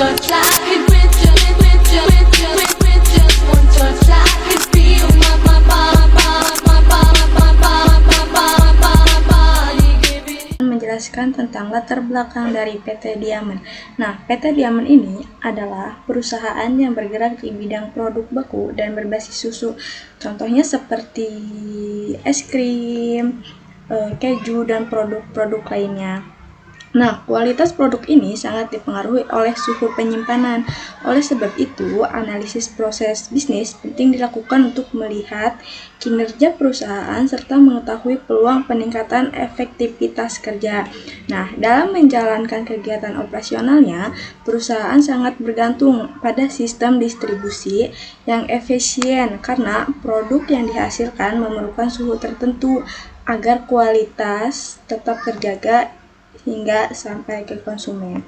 touch, I could with just one touch, I could feel my body giving. Menjelaskan tentang latar belakang dari PT Diamond. Nah, PT Diamond ini adalah perusahaan yang bergerak di bidang produk beku dan berbasis susu. Contohnya seperti es krim, keju, dan produk-produk lainnya. Nah, kualitas produk ini sangat dipengaruhi oleh suhu penyimpanan. Oleh sebab itu, analisis proses bisnis penting dilakukan untuk melihat kinerja perusahaan serta mengetahui peluang peningkatan efektivitas kerja. Nah, dalam menjalankan kegiatan operasionalnya, perusahaan sangat bergantung pada sistem distribusi yang efisien karena produk yang dihasilkan memerlukan suhu tertentu agar kualitas tetap terjaga hingga sampai ke konsumen.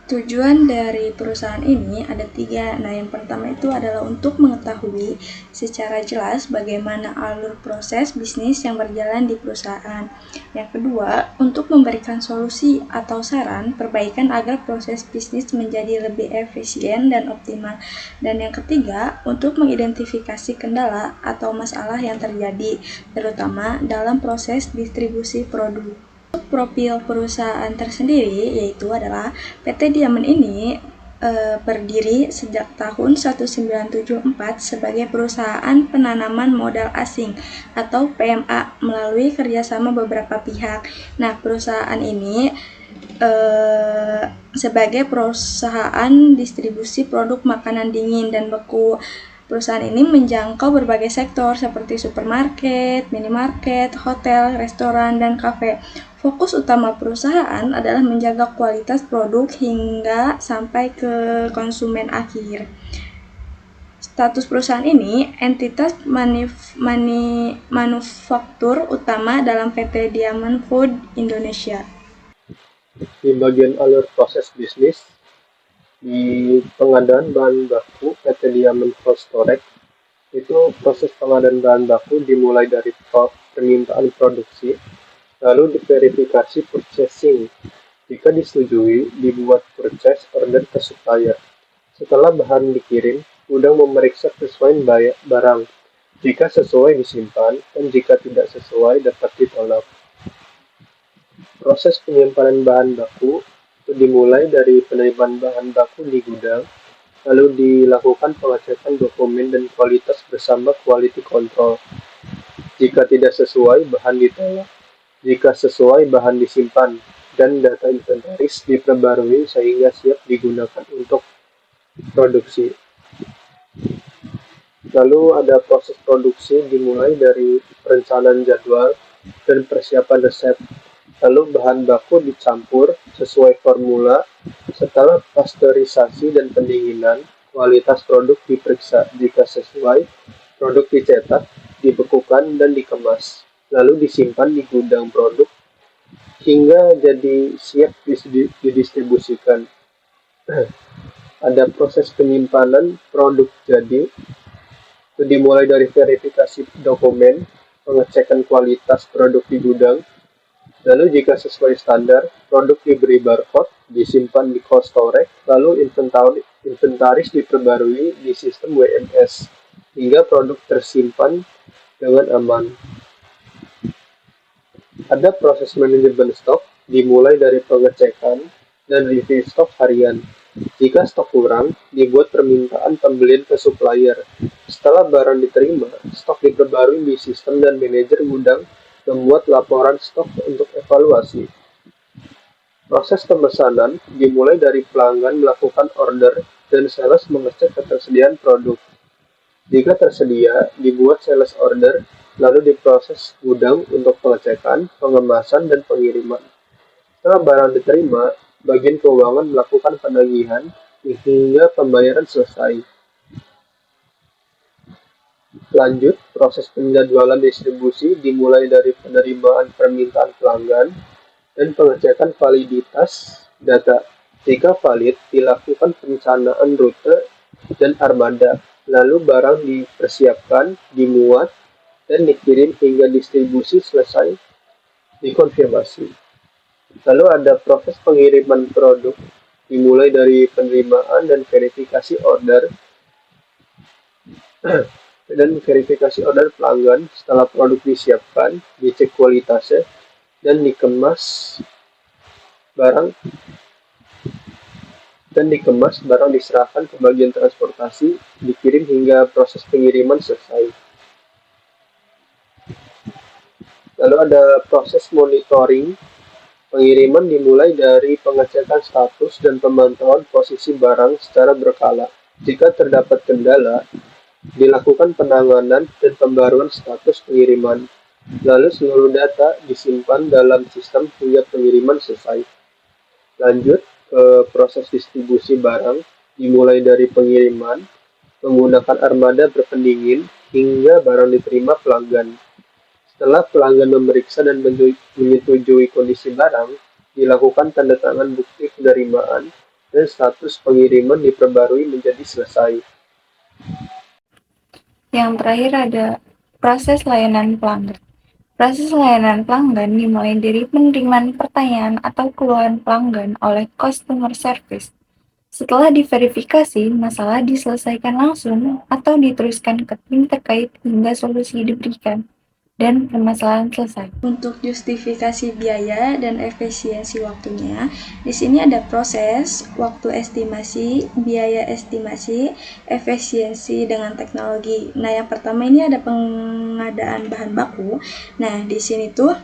Tujuan dari perusahaan ini ada 3. Nah, yang pertama itu adalah untuk mengetahui secara jelas bagaimana alur proses bisnis yang berjalan di perusahaan. Yang kedua, untuk memberikan solusi atau saran perbaikan agar proses bisnis menjadi lebih efisien dan optimal. Dan yang ketiga, untuk mengidentifikasi kendala atau masalah yang terjadi, terutama dalam proses distribusi produk. Profil perusahaan tersendiri yaitu adalah PT Diamond ini berdiri sejak tahun 1974 sebagai perusahaan penanaman modal asing atau PMA melalui kerjasama beberapa pihak. Nah, perusahaan ini sebagai perusahaan distribusi produk makanan dingin dan beku. Perusahaan ini menjangkau berbagai sektor seperti supermarket, minimarket, hotel, restoran, dan kafe. Fokus utama perusahaan adalah menjaga kualitas produk hingga sampai ke konsumen akhir. Status perusahaan ini entitas manufaktur utama dalam PT Diamond Food Indonesia. Di bagian alur proses bisnis, di pengadaan bahan baku PT Diamond Cold Storage, itu proses pengadaan bahan baku dimulai dari permintaan produksi, lalu diverifikasi purchasing. Jika disetujui, dibuat purchase order ke supplier. Setelah bahan dikirim, gudang memeriksa kesesuaian barang. Jika sesuai disimpan, dan jika tidak sesuai dapat ditolak. Proses penyimpanan bahan baku itu dimulai dari penerimaan bahan baku di gudang, lalu dilakukan pengecekan dokumen dan kualitas bersama quality control. Jika tidak sesuai, bahan ditolak. Jika sesuai, bahan disimpan, dan data inventaris diperbarui sehingga siap digunakan untuk produksi. Lalu ada proses produksi dimulai dari perencanaan jadwal dan persiapan resep. Lalu bahan baku dicampur sesuai formula. Setelah pasteurisasi dan pendinginan, kualitas produk diperiksa. Jika sesuai, produk dicetak, dibekukan, dan dikemas. Lalu disimpan di gudang produk hingga jadi siap didistribusikan. Ada proses penyimpanan produk jadi. Itu dimulai dari verifikasi dokumen, pengecekan kualitas produk di gudang. Lalu jika sesuai standar, produk diberi barcode, disimpan di cold storage, lalu inventaris diperbarui di sistem WMS, hingga produk tersimpan dengan aman. Ada proses manajemen stok, dimulai dari pengecekan dan review stok harian. Jika stok kurang, dibuat permintaan pembelian ke supplier. Setelah barang diterima, stok diperbarui di sistem dan manajer gudang membuat laporan stok untuk evaluasi. Proses pemesanan dimulai dari pelanggan melakukan order dan sales mengecek ketersediaan produk. Jika tersedia, dibuat sales order, lalu diproses gudang untuk pengecekan, pengemasan, dan pengiriman. Setelah barang diterima, bagian keuangan melakukan penagihan hingga pembayaran selesai. Lanjut, proses penjadwalan distribusi dimulai dari penerimaan permintaan pelanggan dan pengecekan validitas data. Jika valid, dilakukan perencanaan rute dan armada, lalu barang dipersiapkan, dimuat, dan dikirim hingga distribusi selesai dikonfirmasi. Lalu ada proses pengiriman produk dimulai dari penerimaan dan verifikasi order pelanggan. Setelah produk disiapkan, dicek kualitasnya, dan barang diserahkan ke bagian transportasi, dikirim hingga proses pengiriman selesai. Lalu ada proses monitoring. Pengiriman dimulai dari pengecekan status dan pemantauan posisi barang secara berkala. Jika terdapat kendala, dilakukan penanganan dan pembaruan status pengiriman. Lalu seluruh data disimpan dalam sistem hingga pengiriman selesai. Lanjut ke proses distribusi barang, dimulai dari pengiriman, menggunakan armada berpendingin, hingga barang diterima pelanggan. Setelah pelanggan memeriksa dan menyetujui kondisi barang, dilakukan tanda tangan bukti penerimaan, dan status pengiriman diperbarui menjadi selesai. Yang terakhir ada proses layanan pelanggan. Proses layanan pelanggan dimulai dari penerimaan pertanyaan atau keluhan pelanggan oleh customer service. Setelah diverifikasi, masalah diselesaikan langsung atau diteruskan ke tim terkait hingga solusi diberikan dan permasalahan selesai. Untuk justifikasi biaya dan efisiensi waktunya, di sini ada proses, waktu estimasi, biaya estimasi, efisiensi dengan teknologi. Nah, yang pertama ini ada pengadaan bahan baku. Nah, di sini tuh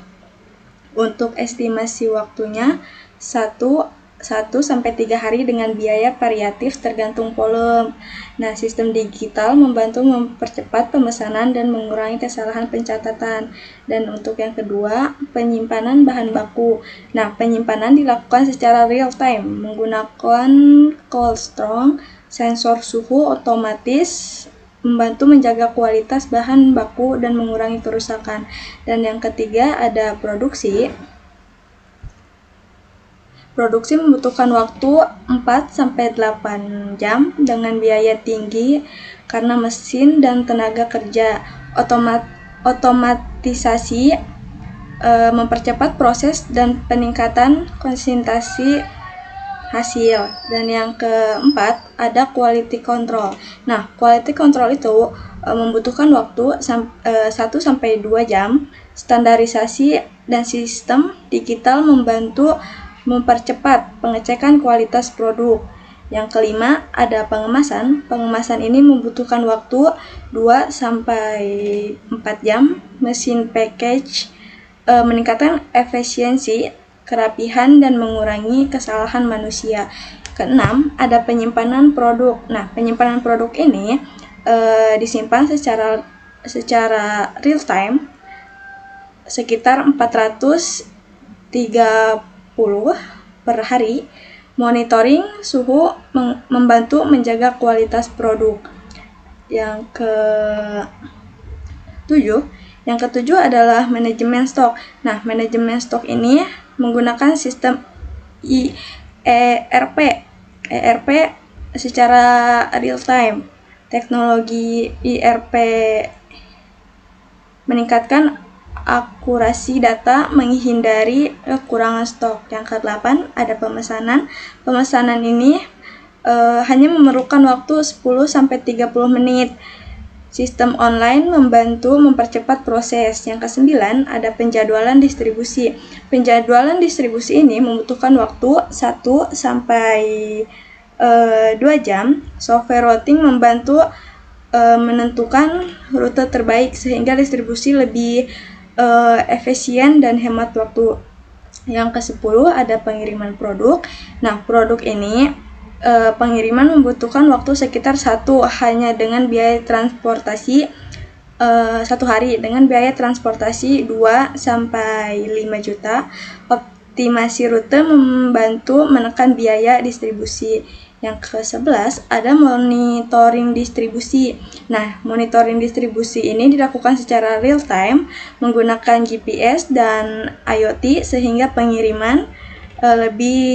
untuk estimasi waktunya 1-3 hari dengan biaya variatif tergantung volume. Nah, sistem digital membantu mempercepat pemesanan dan mengurangi kesalahan pencatatan. Dan untuk yang kedua, penyimpanan bahan baku. Nah, penyimpanan dilakukan secara real time menggunakan cold storage, sensor suhu otomatis membantu menjaga kualitas bahan baku dan mengurangi kerusakan. Dan yang ketiga ada produksi. Produksi membutuhkan waktu 4-8 jam dengan biaya tinggi karena mesin dan tenaga kerja. Otomatisasi mempercepat proses dan peningkatan konsistensi hasil. Dan yang keempat ada quality control. Nah, quality control itu membutuhkan waktu 1-2 jam. Standarisasi dan sistem digital membantu mempercepat pengecekan kualitas produk. Yang kelima ada pengemasan. Pengemasan ini membutuhkan waktu 2-4 jam. Mesin package meningkatkan efisiensi, kerapihan, dan mengurangi kesalahan manusia. Keenam ada penyimpanan produk. Nah, penyimpanan produk ini disimpan secara real time sekitar 430 per hari. Monitoring suhu membantu menjaga kualitas produk. Yang ketujuh adalah manajemen stok. Nah, manajemen stok ini menggunakan sistem ERP secara real time. Teknologi ERP meningkatkan akurasi data, menghindari kekurangan stok. Yang ke-8 ada pemesanan. Pemesanan ini hanya memerlukan waktu 10-30 menit. Sistem online membantu mempercepat proses. Yang ke-9 ada penjadwalan distribusi. Penjadwalan distribusi ini membutuhkan waktu 1-2 jam. Software routing membantu menentukan rute terbaik sehingga distribusi lebih efisien dan hemat waktu. Yang ke-10 ada pengiriman produk. Nah, produk ini pengiriman membutuhkan waktu sekitar 1 hari dengan biaya transportasi 2-5 juta. Optimasi rute membantu menekan biaya distribusi. Yang ke-11 ada monitoring distribusi. Nah, monitoring distribusi ini dilakukan secara real time menggunakan GPS dan IoT sehingga pengiriman lebih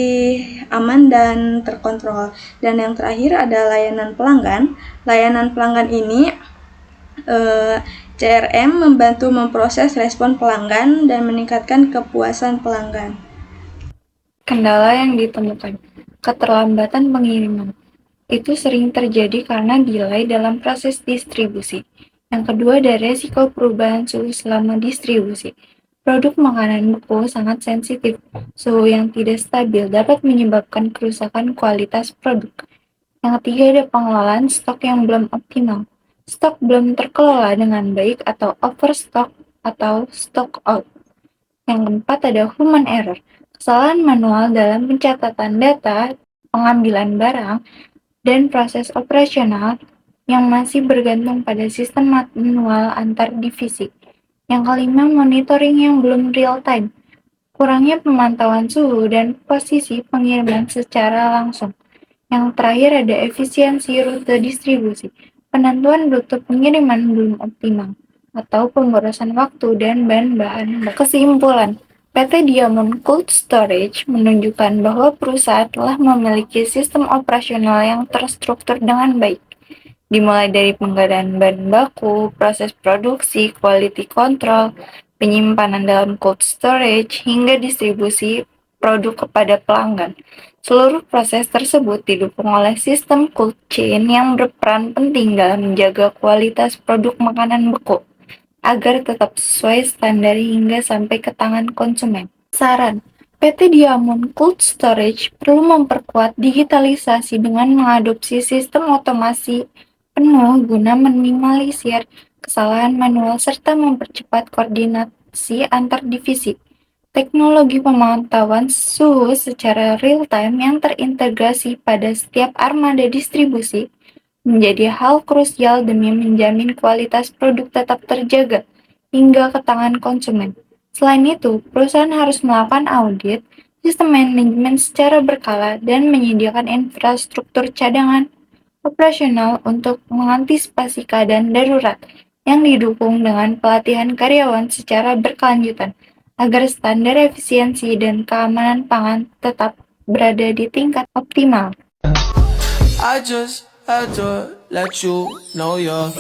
aman dan terkontrol. Dan yang terakhir ada layanan pelanggan. Layanan pelanggan ini CRM membantu memproses respon pelanggan dan meningkatkan kepuasan pelanggan. Kendala yang ditemukan. keterlambatan pengiriman. Itu sering terjadi karena delay dalam proses distribusi. Yang kedua ada resiko perubahan suhu selama distribusi. Produk makanan beku sangat sensitif. Suhu yang tidak stabil dapat menyebabkan kerusakan kualitas produk. Yang ketiga ada pengelolaan stok yang belum optimal. Stok belum terkelola dengan baik atau overstock atau stock out. Yang keempat ada human error. Kesalahan manual dalam pencatatan data, pengambilan barang, dan proses operasional yang masih bergantung pada sistem manual antar divisi. Yang kelima, monitoring yang belum real time. Kurangnya pemantauan suhu dan posisi pengiriman secara langsung. Yang terakhir ada efisiensi rute distribusi. Penentuan rute pengiriman belum optimal atau pemborosan waktu dan bahan-bahan. Kesimpulan, PT Diamond Cold Storage menunjukkan bahwa perusahaan telah memiliki sistem operasional yang terstruktur dengan baik, dimulai dari pengadaan bahan baku, proses produksi, quality control, penyimpanan dalam cold storage, hingga distribusi produk kepada pelanggan. Seluruh proses tersebut didukung oleh sistem cold chain yang berperan penting dalam menjaga kualitas produk makanan beku agar tetap sesuai standar hingga sampai ke tangan konsumen. Saran, PT Diamond Cold Storage perlu memperkuat digitalisasi dengan mengadopsi sistem otomasi penuh guna meminimalisir kesalahan manual serta mempercepat koordinasi antar divisi. Teknologi pemantauan suhu secara real-time yang terintegrasi pada setiap armada distribusi menjadi hal krusial demi menjamin kualitas produk tetap terjaga hingga ke tangan konsumen. Selain itu, perusahaan harus melakukan audit sistem manajemen secara berkala dan menyediakan infrastruktur cadangan operasional untuk mengantisipasi keadaan darurat yang didukung dengan pelatihan karyawan secara berkelanjutan agar standar efisiensi dan keamanan pangan tetap berada di tingkat optimal. I just had to let you know you're